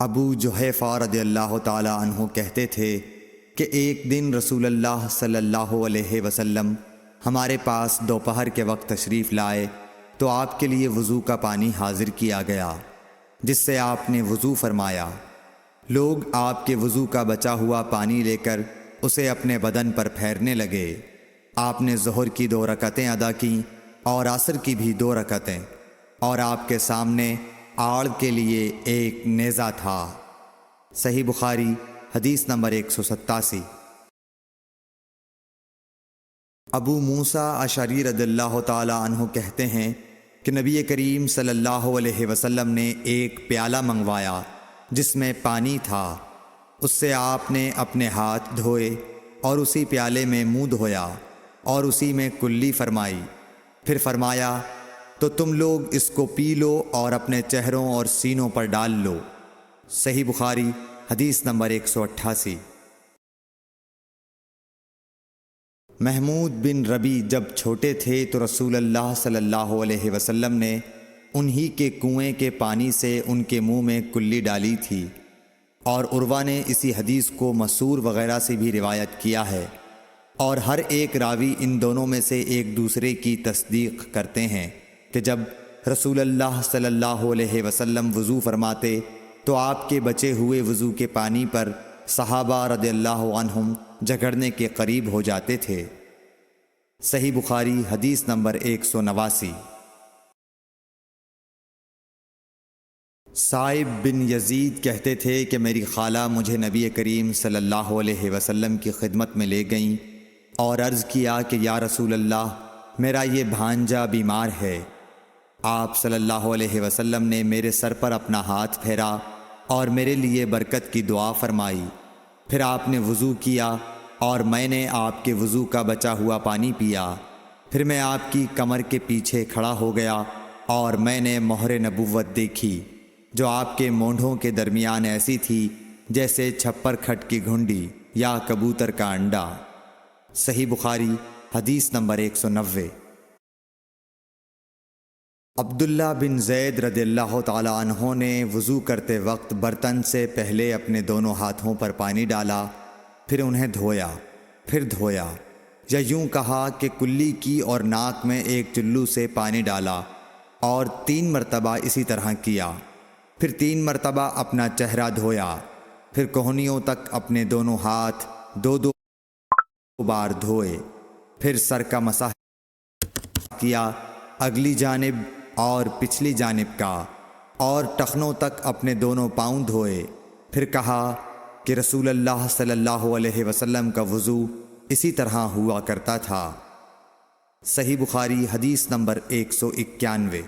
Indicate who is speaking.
Speaker 1: ابو جحیفہ رضی اللہ تعالی عنہ کہتے تھے کہ ایک دن رسول اللہ صلی اللہ علیہ وسلم ہمارے پاس دوپہر کے وقت تشریف لائے تو آپ کے لیے وضو کا پانی حاضر کیا گیا، جس سے آپ نے وضو فرمایا۔ لوگ آپ کے وضو کا بچا ہوا پانی لے کر اسے اپنے بدن پر پھیرنے لگے۔ آپ نے ظہر کی 2 رکعتیں ادا کیں اور عصر کی بھی 2 رکعتیں، اور آپ کے سامنے آڑ کے لیے ایک نیزہ تھا۔ صحیح بخاری حدیث نمبر 187۔ ابو موسیٰ اشعری رضی اللہ تعالی عنہ کہتے ہیں کہ نبی کریم صلی اللہ علیہ وسلم نے ایک پیالہ منگوایا جس میں پانی تھا۔ اس سے آپ نے اپنے ہاتھ دھوئے اور اسی پیالے میں منہ دھویا اور اسی میں کلی فرمائی، پھر فرمایا تو تم لوگ اس کو پی لو اور اپنے چہروں اور سینوں پر ڈال لو۔ صحیح بخاری حدیث نمبر 188۔ محمود بن ربی جب چھوٹے تھے تو رسول اللہ صلی اللہ علیہ وسلم نے انہی کے کنویں کے پانی سے ان کے منہ میں کلی ڈالی تھی، اور عروہ نے اسی حدیث کو مسور وغیرہ سے بھی روایت کیا ہے، اور ہر ایک راوی ان دونوں میں سے ایک دوسرے کی تصدیق کرتے ہیں کہ جب رسول اللہ صلی اللہ علیہ وسلم وضو فرماتے تو آپ کے بچے ہوئے وضو کے پانی پر صحابہ رضی اللہ عنہم جھگڑنے کے قریب ہو جاتے تھے۔ صحیح بخاری حدیث نمبر 189۔ صائب بن یزید کہتے تھے کہ میری خالہ مجھے نبی کریم صلی اللہ علیہ وسلم کی خدمت میں لے گئیں اور عرض کیا کہ یا رسول اللہ، میرا یہ بھانجا بیمار ہے۔ آپ صلی اللہ علیہ وسلم نے میرے سر پر اپنا ہاتھ پھیرا اور میرے لیے برکت کی دعا فرمائی، پھر آپ نے وضو کیا اور میں نے آپ کے وضو کا بچا ہوا پانی پیا، پھر میں آپ کی کمر کے پیچھے کھڑا ہو گیا اور میں نے مہر نبوت دیکھی جو آپ کے مونڈھوں کے درمیان ایسی تھی جیسے چھپر کھٹ کی گھنڈی یا کبوتر کا انڈا۔ صحیح بخاری حدیث نمبر 190۔ عبداللہ بن زید رضی اللہ تعالی عنہ نے وضو کرتے وقت برتن سے پہلے اپنے دونوں ہاتھوں پر پانی ڈالا، پھر انہیں دھویا، پھر دھویا، یا یوں کہا کہ کلی کی اور ناک میں ایک چلو سے پانی ڈالا اور 3 مرتبہ اسی طرح کیا، پھر 3 مرتبہ اپنا چہرہ دھویا، پھر کوہنیوں تک اپنے دونوں ہاتھ 2 بار دھوئے، پھر سر کا مسح کیا، اگلی جانب اور پچھلی جانب کا، اور ٹخنوں تک اپنے دونوں پاؤں دھوئے، پھر کہا کہ رسول اللہ صلی اللہ علیہ وسلم کا وضو اسی طرح ہوا کرتا تھا۔ صحیح بخاری حدیث نمبر 191۔